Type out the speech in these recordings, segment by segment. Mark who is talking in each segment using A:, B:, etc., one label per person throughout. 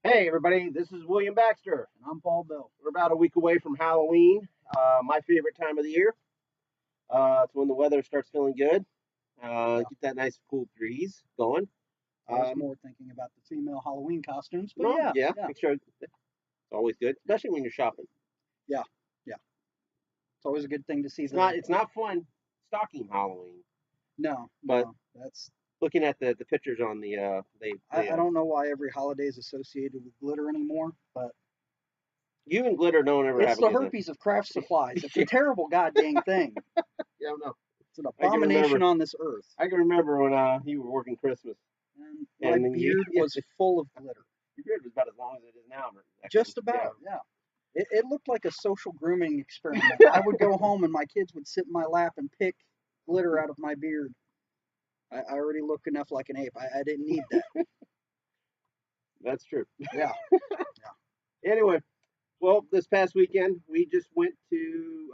A: Hey, everybody, this is William Baxter.
B: And I'm Paul Bell.
A: We're about a week away from Halloween, my favorite time of the year. It's when the weather starts feeling good.
B: Yeah,
A: Get that nice cool breeze going.
B: I was
A: Um,
B: more thinking about the female Halloween costumes, but
A: no,
B: yeah,
A: yeah,
B: yeah,
A: make sure it's always good, especially when you're shopping.
B: yeah, yeah. It's always a good thing to see
A: It's
B: the.
A: not fun stocking Halloween,
B: No,
A: but
B: no, that's.
A: looking at the pictures on the
B: I don't know why every holiday is associated with glitter anymore, but
A: you and glitter don't ever
B: it's
A: have a
B: the
A: good time.
B: herpes of craft supplies. It's a
A: Yeah,
B: terrible goddamn thing.
A: I don't know.
B: It's an
A: I can
B: abomination
A: remember.
B: on this earth.
A: I can remember when you were working Christmas,
B: And my
A: and then you
B: beard was full of glitter.
A: your beard was about as long as it is now. Back then.
B: Just
A: Yeah.
B: about, yeah. It looked like a social grooming experiment. I would go home and my kids would sit in my lap and pick glitter out of my beard. I already look enough like an ape. I didn't need that.
A: That's true.
B: Yeah,
A: Anyway, well, this past weekend we just went to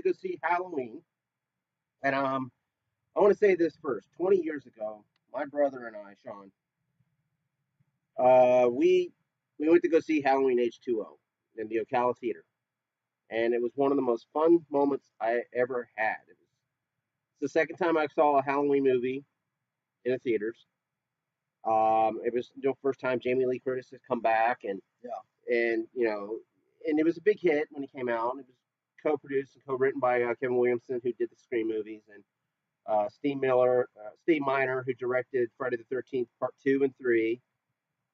A: go see Halloween, and I want to say this first. 20 years ago, my brother and I, Sean, we went to go see Halloween H2O in the Ocala Theater, and it was one of the most fun moments I ever had. It's the second time I saw a Halloween movie in the theaters. It was first time Jamie Lee Curtis has come back,
B: yeah.
A: and and it was a big hit when it came out. It was co-produced and co-written by Kevin Williamson, who did the Scream movies, and Steve Miner, who directed Friday the 13th Part 2 and 3.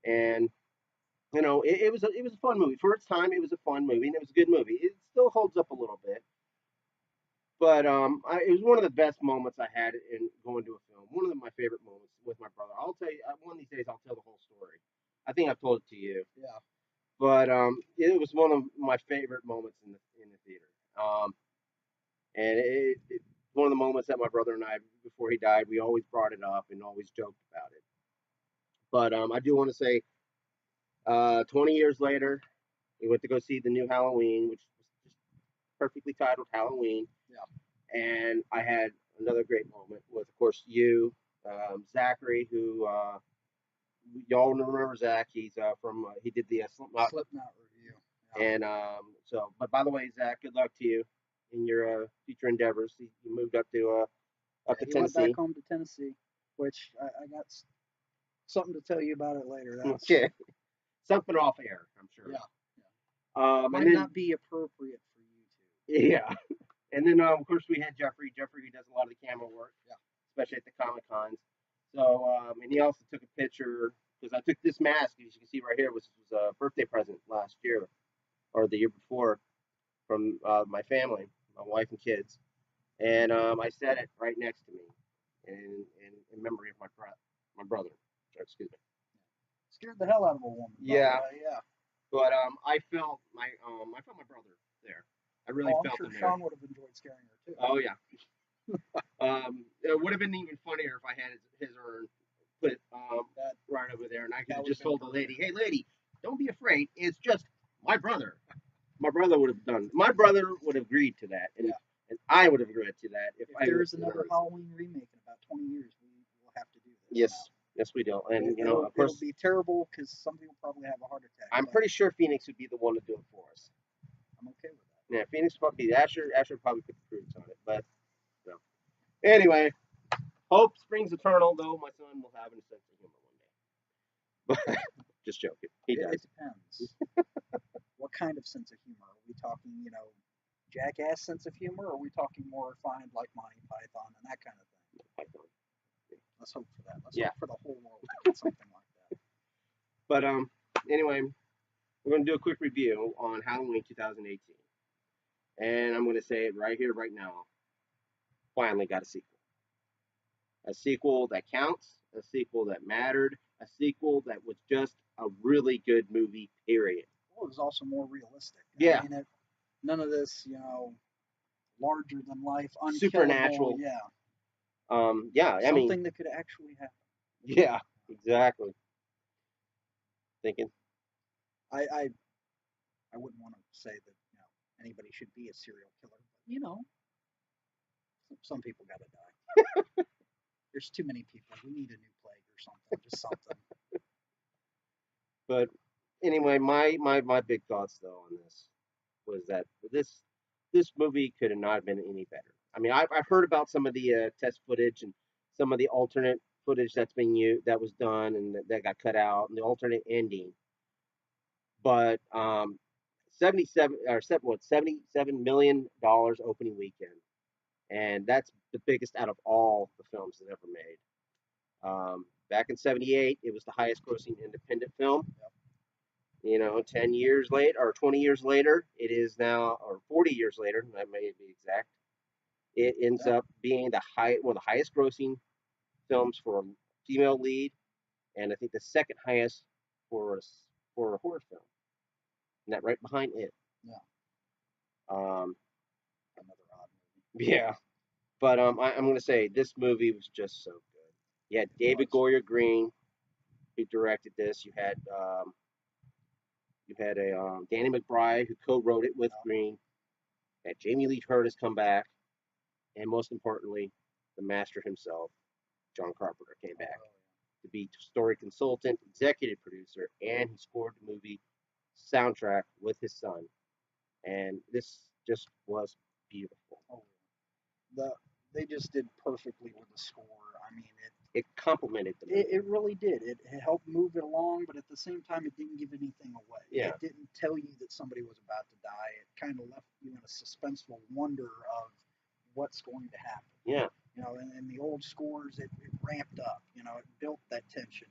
A: And it was a fun movie for its time. It was a fun movie, and it was a good movie. It still holds up a little bit, but it was one of the best moments I had in going to a film. One of my favorite moments with my brother. I'll tell you one of these days. I'll tell the whole story. I think I've told it to you.
B: Yeah.
A: But it was one of my favorite moments in the theater. And one of the moments that my brother and I, before he died, we always brought it up and always joked about it. But I do want to say, 20 years later, we went to go see the new Halloween, which was just perfectly titled Halloween.
B: Yeah.
A: And I had another great moment with, of course, you, Zachary, who y'all remember Zach. He's from he did the
B: Slipknot review. Yeah.
A: And but by the way, Zach, good luck to you in your future endeavors. You moved up
B: Yeah,
A: to
B: he went back
A: Tennessee.
B: home to Tennessee, which I got something to tell you about it later. That's
A: Okay, something off air, I'm sure.
B: yeah, yeah.
A: And
B: Might
A: then
B: not be appropriate for you to.
A: yeah, and then of course we had Jeffrey. Jeffrey who does a lot of the camera work,
B: Yeah.
A: especially at the Comic Cons. So and he also took a picture because I took this mask, as you can see right here, which was a birthday present last year or the year before from my family, my wife and kids. And I set it right next to me in memory of my brother. Excuse me.
B: Scared the hell out of a woman.
A: Yeah,
B: Yeah.
A: but I felt my brother there. I really
B: Oh, I'm
A: felt
B: sure
A: him there.
B: Sean would have enjoyed scaring her too.
A: Oh yeah. It would have been even funnier if I had his urn put
B: That
A: right over there, and I could
B: that
A: have
B: would have
A: just
B: been
A: told the lady,
B: perfect.
A: "Hey, lady, don't be afraid. It's just my brother." My brother would have done. My brother would have agreed to that,
B: Yeah.
A: and I would have agreed to that if
B: If
A: I
B: there
A: was
B: is
A: in the
B: another
A: room.
B: Halloween remake in about 20 years, we will have to do this
A: Yes,
B: now.
A: yes, we do. And
B: It'll
A: of
B: it'll
A: course,
B: be terrible because some people probably have a heart attack,
A: I'm
B: but
A: pretty sure Phoenix would be the one to do it for us.
B: I'm okay with that.
A: Yeah, Phoenix probably Asher. Asher probably put the fruits on it, but you know. Anyway, hope springs eternal. Though my son will have a sense of humor one day. But just joking, he
B: It
A: does.
B: depends. What kind of sense of humor? Are we talking, jackass sense of humor, or are we talking more refined like Monty Python and that kind of thing? Let's hope for that. Let's
A: Yeah,
B: hope for the whole world to get something like that.
A: but anyway, we're gonna do a quick review on Halloween 2018, and I'm gonna say it right here, right now. Finally got a sequel. A sequel that counts, a sequel that mattered, a sequel that was just a really good movie, period.
B: Well, it was also more realistic.
A: Yeah,
B: None of this, larger than life, unkillable.
A: supernatural.
B: Yeah,
A: Yeah, I mean,
B: something that could actually happen.
A: yeah, exactly. Thinking,
B: I I, I wouldn't want to say that anybody should be a serial killer, but some people got to die. There's too many people. We need a new plague or something. Just something.
A: but anyway, my big thoughts though on this was that this movie could have not been any better. I mean, I've heard about some of the test footage and some of the alternate footage that's been used that was done and that got cut out and the alternate ending, but 77 or seven what $77 million opening weekend, and that's the biggest out of all the films that ever made. Back in '78, it was the highest grossing independent film. 10 years later or 20 years later, it is now, or 40 years later, that may be exact, it ends up being one of the highest grossing films for a female lead, and I think the second highest for a horror film, and that right behind it.
B: Yeah.
A: Um,
B: Another odd
A: movie. Yeah, but I'm going to say this movie was just so good. You had David Goyer Green who directed this. You had a Danny McBride who co-wrote it with Green. You had Jamie Lee Curtis come back, and most importantly, the master himself, John Carpenter, came back to be story consultant, executive producer, and he scored the movie soundtrack with his son. And this just was beautiful.
B: Oh, the they just did perfectly with the score. I mean,
A: It complemented the movie.
B: it really did. It helped move it along, but at the same time, it didn't give anything away.
A: Yeah.
B: It didn't tell you that somebody was about to die. It kind of left you in a suspenseful wonder of what's going to happen.
A: Yeah.
B: In the old scores, it ramped up. It built that tension.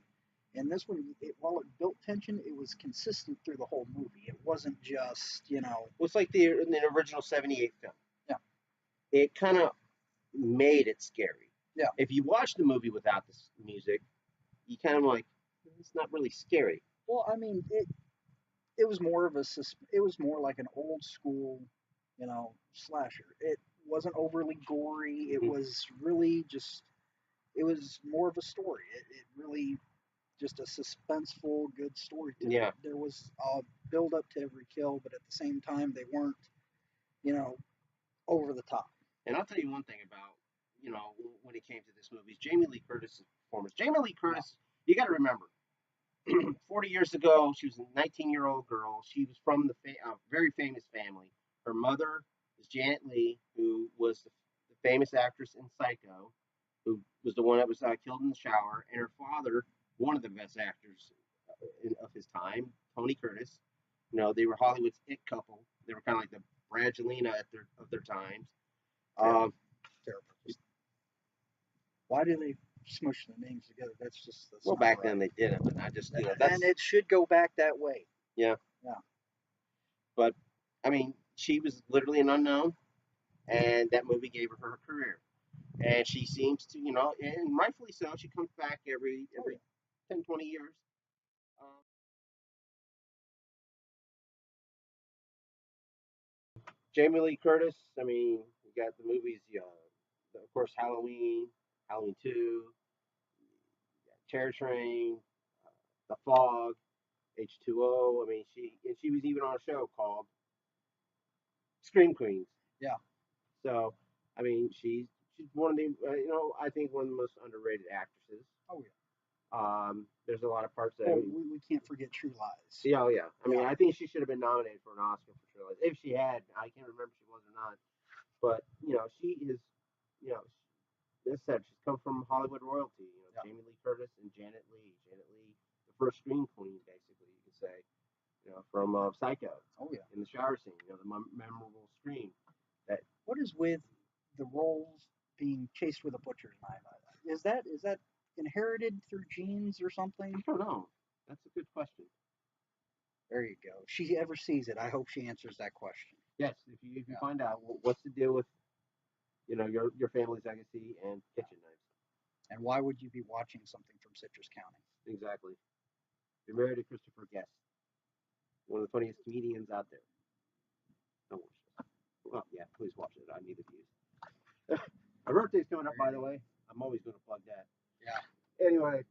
B: And this one, while it built tension, it was consistent through the whole movie. It wasn't just.
A: Well, it's like the original '78 film.
B: Yeah.
A: It kind of made it scary.
B: Yeah.
A: If you watch the movie without this music, you kind of like, it's not really scary.
B: Well, I mean, it was more of it was more like an old school, slasher. It wasn't overly gory. It was really just. It was more of a story. It really just a suspenseful, good story to
A: Yeah.
B: it. There was a build up to every kill, but at the same time, they weren't, over the top.
A: And I'll tell you one thing about, when it came to this movie, is Jamie Lee Curtis' performance. Jamie Lee Curtis, you got to remember, 40 years ago, she was a 19-year-old girl. She was from the very famous family. Her mother is Janet Leigh, who was the famous actress in Psycho, who was the one that was killed in the shower, and her father, one of the best actors of his time, Tony Curtis. They were Hollywood's it couple. They were kind of like the Brangelina of their times.
B: Terrible. Why do they smush the names together? That's
A: well, back then they didn't, but I just
B: and it should go back that way.
A: Yeah.
B: Yeah.
A: But I mean, she was literally an unknown, and that movie gave her her career. And she seems to, and rightfully so, she comes back every 10, 20 years. Um, Jamie Lee Curtis, I mean, you got the movies, of course, Halloween 2, Terror Train, The Fog, H2O. I mean, she was even on a show called Scream Queens.
B: Yeah.
A: So, I mean, she's one of the, I think one of the most underrated actresses.
B: Oh yeah.
A: There's a lot of parts that.
B: Well, we can't forget True Lies.
A: Yeah, oh yeah. I mean, I think she should have been nominated for an Oscar for True Lies. If she had, I can't remember if she was or not. But she is, you know, as I said, she's come from Hollywood royalty. Jamie Lee Curtis and Janet Leigh. Janet Leigh, the first screen queen, basically, you could say. From Psycho.
B: Oh yeah.
A: In the shower scene, the memorable scream.
B: What is with the roles being chased with a butcher's knife? Is that inherited through genes or something?
A: I don't know. That's a good question.
B: There you go. If she ever sees it, I hope she answers that question.
A: Yes, if you find out what's the deal with your family's legacy and kitchen knives.
B: And why would you be watching something from Citrus County?
A: Exactly. You're married to Christopher Guest, one of the funniest comedians out there. Don't watch this. Well, yeah, please watch it. I need the views. My birthday's coming up, by the way. I'm always going to plug that.
B: Yeah.
A: Anyway,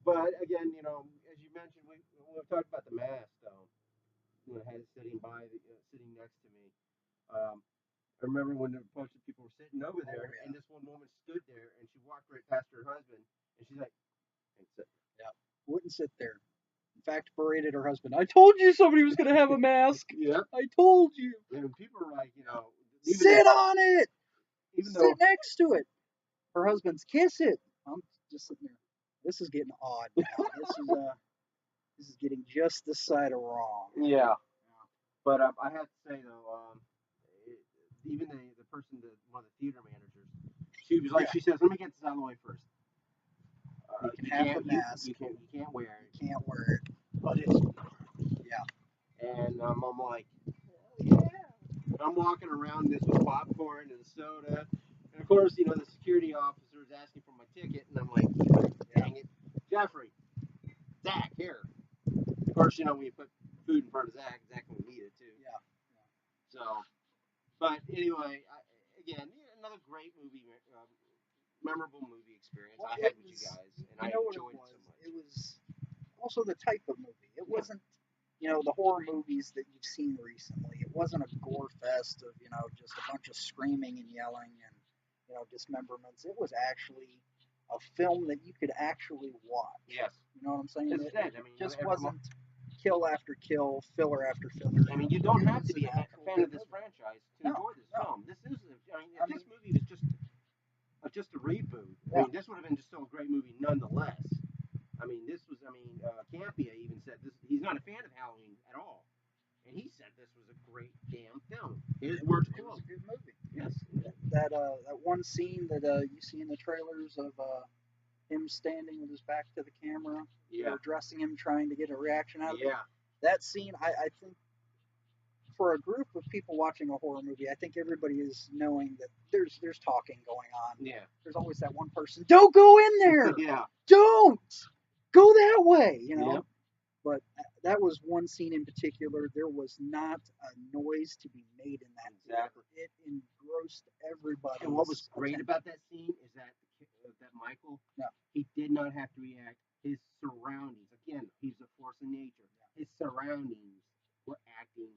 A: but again, as you mentioned, we've talked about the mask, though. Had it sitting next to me. I remember when a bunch of people were sitting over there, and this one woman stood there, and she walked right past her husband, and she's like, "Ain't sitting."
B: Yeah. Wouldn't sit there. In fact, berated her husband. I told you somebody was going to have a mask.
A: Yeah.
B: I told you.
A: And people are like,
B: Sit on it.
A: even
B: Sit
A: though,
B: next to it. Her husband's kiss it. I'm just sitting there. This is getting odd now. This is getting just the side of wrong.
A: yeah. But I have to say though, even the person, one of the theater managers, she was like,
B: Yeah.
A: she says, let me get this out of the way first.
B: You can have the mask.
A: You can't wear it.
B: You can't wear it. But it's yeah.
A: And I'm like, yeah. I'm walking around this with popcorn and soda. And of course, the security officer is asking for my ticket, and I'm like, dang it, Jeffrey, Zach, here. Of course, when you put food in front of Zach, Zach will eat it too.
B: Yeah.
A: So, but anyway, again, another great movie, memorable movie experience
B: Well,
A: I had with you guys, and I enjoyed it so much.
B: It was also the type of movie. It wasn't, the horror movies that you've seen recently. It wasn't a gore fest of, just a bunch of screaming and yelling and, dismemberments. It was actually a film that you could actually watch.
A: Yes.
B: You know what I'm saying?
A: Instead,
B: It just wasn't kill after kill, filler after filler.
A: I mean, you don't have to be a fan of this franchise to enjoy this film. This is, if this movie was just a reboot, I mean, this would have been just still a great movie nonetheless. I mean, Campia even said this. He's not a fan of Halloween at all, and he said this was a great damn film. His words
B: It was
A: quote.
B: a good movie.
A: Yes.
B: That one scene that you see in the trailers of him standing with his back to the camera, addressing him, trying to get a reaction out of him. That scene, I think, for a group of people watching a horror movie, I think everybody is knowing that there's talking going on.
A: Yeah.
B: There's always that one person, don't go in there.
A: Yeah.
B: Don't go that way.
A: Yep.
B: But that was one scene in particular. There was not a noise to be made in that.
A: Exactly.
B: It engrossed everybody.
A: And what was great about that scene is that Michael, he did not have to react. His surroundings, again, he's a force of nature. His surroundings were acting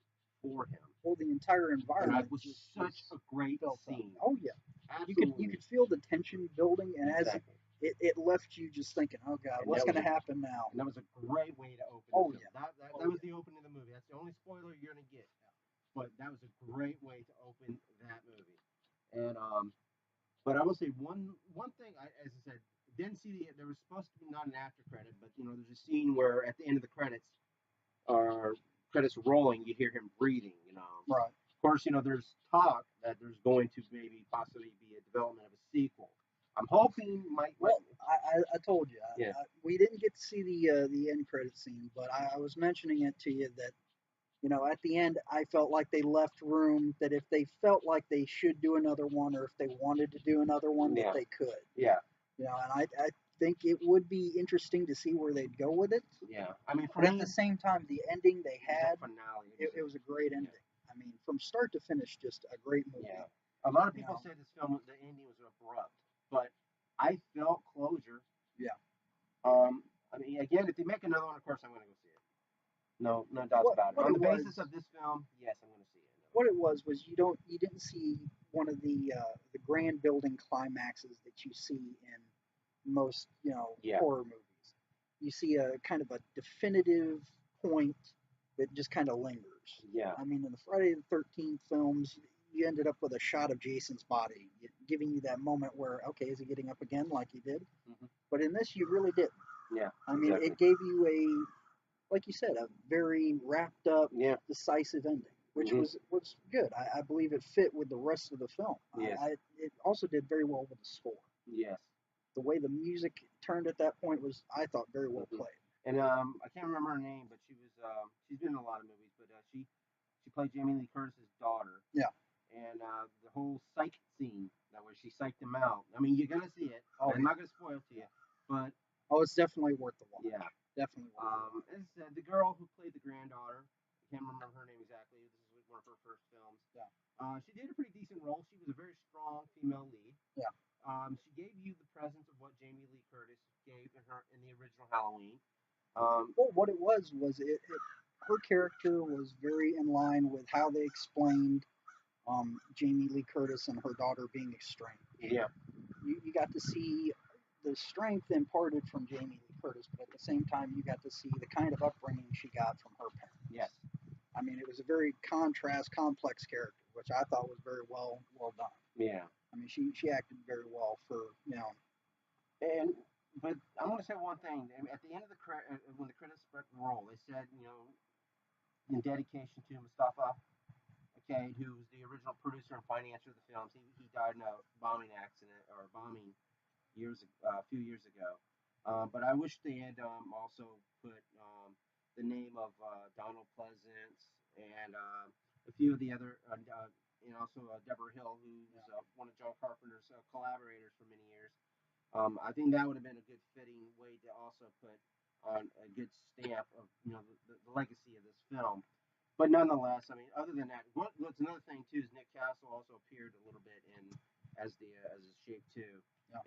A: for him.
B: Well, the entire environment
A: was such a great scene.
B: Oh yeah,
A: absolutely.
B: You could feel the tension building, and
A: exactly.
B: as it left you just thinking, oh God, what's going to happen now?
A: And that was a great way to open. That was the opening of the movie. That's the only spoiler you're going to get. But that was a great way to open that movie. And but I will say one thing. As I said, didn't see there was supposed to be not an after credit, but there's a scene where at the end of the credits, credits rolling, you hear him breathing.
B: Right.
A: Of course, there's talk that there's going to maybe possibly be a development of a sequel. I'm hoping
B: Well, I told you.
A: Yeah.
B: We didn't get to see the end credit scene, but I was mentioning it to you that at the end I felt like they left room that if they felt like they should do another one or if they wanted to do another one that they could.
A: Yeah.
B: And I think it would be interesting to see where they'd go with it.
A: Yeah. I mean,
B: but at the same time, the ending they had,
A: finale.
B: It was a great ending. Yeah. I mean, from start to finish, just a great movie.
A: Yeah. A lot of people say this film, the ending was abrupt, but I felt closure.
B: Yeah.
A: I mean, again, if they make another one, of course, I'm going to go see it. No doubts about it. On the basis of this film, yes, I'm going to see it.
B: What it was you didn't see one of the grand building climaxes that you see in most horror movies. You see a kind of a definitive point that just kind of lingers.
A: Yeah.
B: I mean, in the Friday the 13th films, you ended up with a shot of Jason's body, giving you that moment where, okay, is he getting up again like he did?
A: Mm-hmm.
B: But in this, you really didn't.
A: Yeah.
B: I mean, it gave you like you said, a very wrapped up, decisive ending, which was good. I believe it fit with the rest of the film.
A: Yes.
B: It also did very well with the score.
A: Yes.
B: The way the music turned at that point was, I thought, very well played.
A: And I can't remember her name, but she's been in a lot of movies, but she played Jamie Lee Curtis's daughter.
B: Yeah.
A: And the whole psych scene, that where she psyched him out. I mean, you're gonna see it. Oh, I'm not gonna spoil it to you, but
B: it's definitely worth the watch.
A: Yeah.
B: Definitely worth
A: as I said, the girl who played the granddaughter, I can't remember her name exactly. This is one of her first films.
B: Yeah.
A: She did a pretty decent role. She was a very strong female lead.
B: Yeah.
A: She gave you the presence of what Jamie Lee Curtis gave in the original Halloween.
B: Well, what it was her character was very in line with how they explained Jamie Lee Curtis and her daughter being estranged.
A: Yeah.
B: You got to see the strength imparted from Jamie Lee Curtis, but at the same time, you got to see the kind of upbringing she got from her parents.
A: Yes.
B: I mean, it was a very contrast, complex character, which I thought was very well done.
A: Yeah.
B: I mean, she acted very well for
A: And but I want to say one thing. At the end of the when the credits spread the roll, they said, in dedication to Mustafa, okay, who was the original producer and financier of the films. He died in a bombing accident or bombing a few years ago. But I wish they had also put the name of Donald Pleasance and a few of the other, and also Deborah Hill, who was one of John Carpenter's collaborators for many years. I think that would have been a good fitting way to also put on a good stamp of the legacy of this film. But nonetheless, I mean, other than that, what's another thing too is Nick Castle also appeared a little bit in as a Shape 2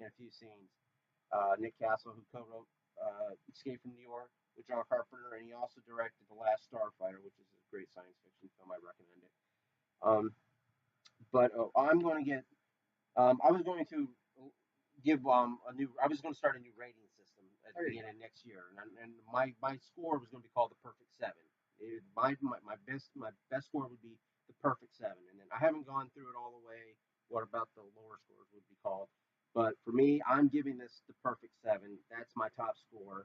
A: in a few scenes. Nick Castle, who co-wrote Escape from New York with John Carpenter, and he also directed The Last Starfighter, which is a great science fiction film. I recommend it. But I'm going to get. I was going to give a new. I was going to start a new rating system at the beginning of next year, and my score was going to be called the Perfect Seven. My best score would be the Perfect Seven, and then I haven't gone through it all the way. What about the lower scores would be called? But for me, I'm giving this the Perfect Seven. That's my top score,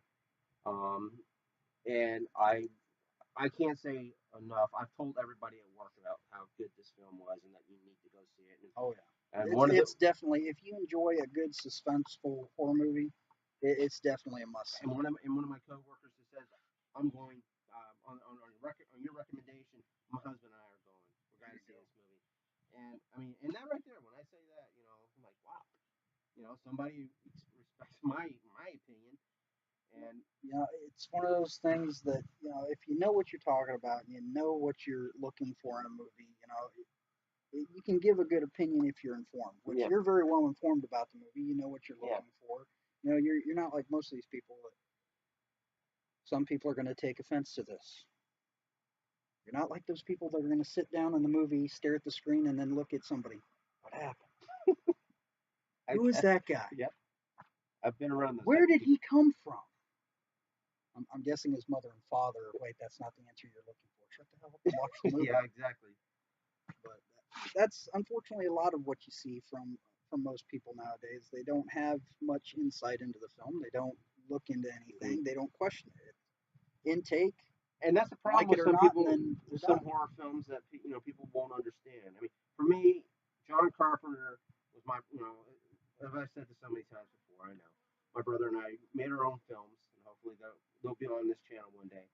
A: and I can't say enough. I've told everybody at work about how good this film was, and that you need to go see it.
B: Oh yeah,
A: And
B: it's definitely, if you enjoy a good suspenseful horror movie, it's definitely a must see.
A: And one of my coworkers just says, "I'm going on your recommendation. My husband and I are going. We're going to see this movie." And I mean, and that right there, when I say that, I'm like, wow, somebody respects my opinion. And
B: it's one of those things that if you know what you're talking about and you know what you're looking for in a movie, you can give a good opinion if you're informed. Which you're very well informed about the movie. You know what you're looking for. You're not like most of these people. Some people are going to take offense to this. You're not like those people that are going to sit down in the movie, stare at the screen, and then look at somebody. What happened? Who is that guy?
A: Yep. I've been around this.
B: Where did he come from? I'm guessing his mother and father. Wait, that's not the answer you're looking for. Shut the hell up and watch the movie.
A: Yeah, exactly.
B: But that's unfortunately a lot of what you see from most people nowadays. They don't have much insight into the film. They don't look into anything. They don't question it. Intake,
A: and that's the problem
B: like
A: with
B: some
A: people,
B: with
A: some horror films that people won't understand. I mean, for me, John Carpenter was my, as I said this so many times before, I know my brother and I made our own films, and hopefully they'll be on this channel one day.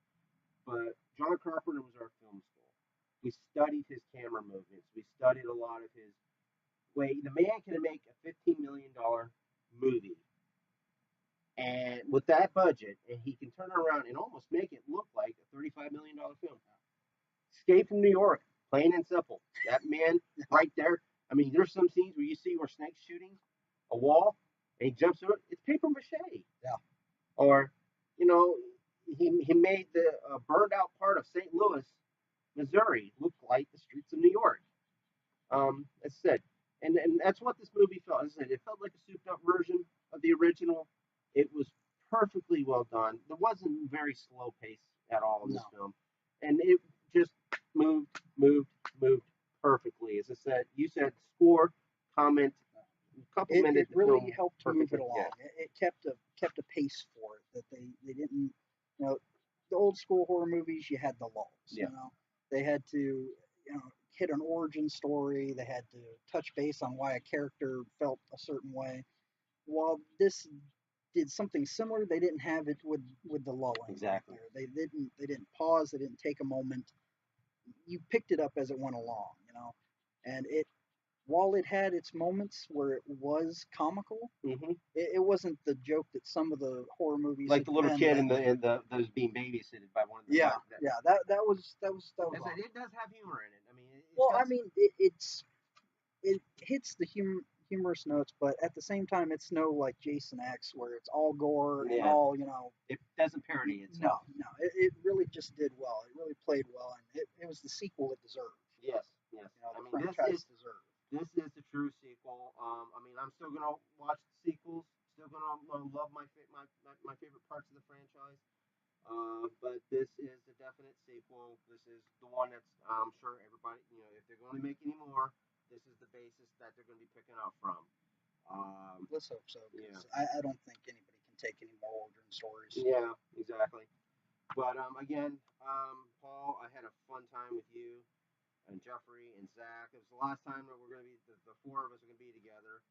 A: But John Carpenter was our film school. We studied his camera movements. We studied a lot of his way. The man can make a $15 million movie and with that budget, and he can turn it around and almost make it look like a $35 million film. Escape from New York, plain and simple. That man right there. I mean, there's some scenes where you see where Snake's shooting a wall and he jumps through it. It's paper mache.
B: Yeah.
A: Or, he made the burned out part of St. Louis, Missouri, look like the streets of New York. As I said, and that's what this movie felt. As I said, it felt like a souped up version of the original. It was perfectly well done. There wasn't very slow pace at all in this film, and it just moved perfectly. As I said, you said score, comment, complimented
B: it really
A: the film
B: helped
A: perfectly.
B: move it along. It kept a pace for it that they didn't. The old school horror movies, you had the lulls. They had to hit an origin story. They had to touch base on why a character felt a certain way. While this did something similar, they didn't have it with the lulling.
A: Exactly.
B: They didn't pause. They didn't take a moment. You picked it up as it went along. And while it had its moments where it was comical, it wasn't the joke that some of the horror movies,
A: like the little kid and the that was being babysitted by one of the
B: that was
A: it does have humor in it. I mean,
B: it hits the humorous notes, but at the same time, it's no like Jason X where it's all gore and all
A: It doesn't parody itself.
B: No, it really just did well. It really played well, and it was the sequel it deserved.
A: Yes.
B: The franchise deserved.
A: This is the true sequel. I mean, I'm still gonna watch the sequels. Still gonna love my favorite parts of the franchise. But this is the definite sequel. This is the one that's I'm sure everybody, if they're going to make any more, this is the basis that they're going to be picking up from.
B: Let's hope so,
A: Yeah,
B: because I don't think anybody can take any more origin stories.
A: yeah, exactly. But again, Paul, I had a fun time with you and Jeffrey and Zach. It was the last time that we're going to be the four of us are going to be together.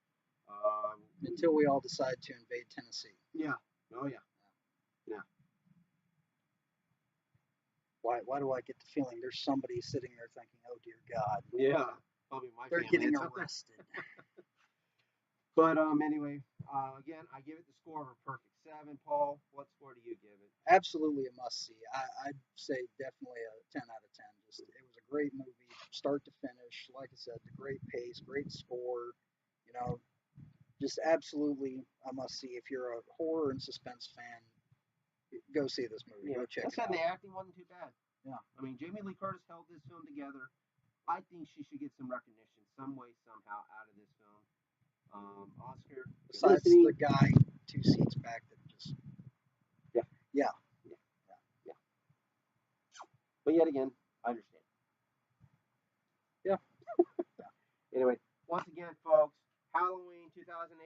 B: Until we all decide to invade Tennessee.
A: Yeah. Oh yeah. Yeah.
B: Why do I get the feeling there's somebody sitting there thinking, oh dear God,
A: Yeah. Probably my
B: they're
A: family.
B: getting
A: It's something.
B: arrested?
A: But anyway, again, I give it the score of a perfect 7. Paul, what score do you give it?
B: Absolutely a must see. I'd say definitely a 10 out of 10. Just it was a great movie, start to finish. Like I said, the great pace, great score. You know, just absolutely a must see. If you're a horror and suspense fan, go see this movie.
A: Yeah.
B: Go check
A: Like
B: it
A: I said,
B: out.
A: the acting wasn't too bad.
B: Yeah.
A: I mean, Jamie Lee Curtis held this film together. I think she should get some recognition, some way, somehow, out of this film. Oscar, if you're
B: Besides the
A: listening.
B: guy 2 seats back that just
A: Yeah.
B: yeah.
A: Yeah. Yeah. But yet again, I understand.
B: Yeah.
A: Anyway, once again, folks, Halloween 2018.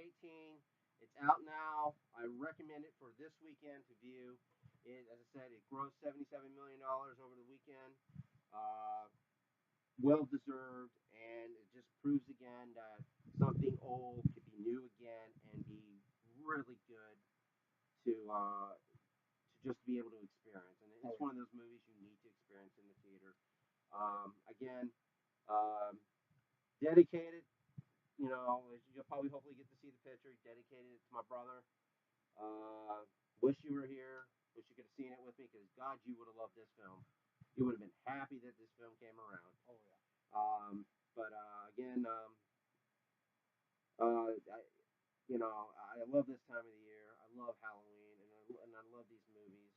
A: It's out now. I recommend it for this weekend to view. As I said, it grossed $77 million over the weekend. Uh, well deserved, and it just proves again that something old could be new again and be really good to just be able to experience. And it's one of those movies you need to experience in the theater. Again, um, dedicated. As you'll probably hopefully get to see the picture. Dedicated it to my brother. Wish you were here. Wish you could have seen it with me because God, you would have loved this film. You would have been happy that this film came around.
B: Oh yeah.
A: But again, I, I love this time of the year. I love Halloween, and I love these movies.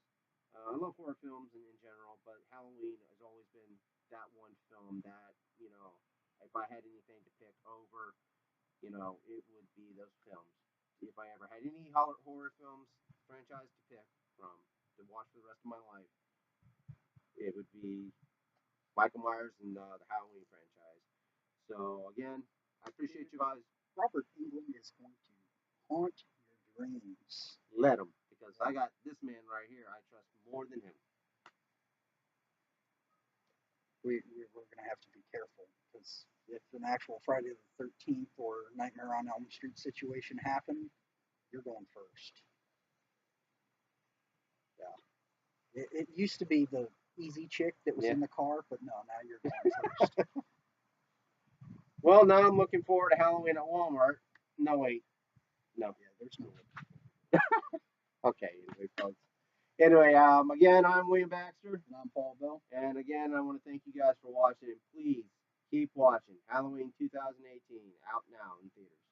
A: I love horror films in general, but Halloween has always been that one film that if I had anything to pick over, it would be those films. If I ever had any horror films franchise to pick from to watch for the rest of my life, it would be Michael Myers and the Halloween franchise. So again, I appreciate you guys.
B: Robert Englund is going to haunt your dreams.
A: Let him, because I got this man right here. I trust more than him.
B: We're going to have to be careful because if an actual Friday the 13th or Nightmare on Elm Street situation happened, you're going first. Yeah. It used to be the easy chick that was in the car, but no, now you're going first.
A: Well, now I'm looking forward to Halloween at Walmart. No, wait. No.
B: Yeah, there's no.
A: Okay, anyway, folks. Anyway, again, I'm William Baxter.
B: And I'm Paul Bell.
A: And again, I want to thank you guys for watching. And please keep watching. Halloween 2018, out now in theaters.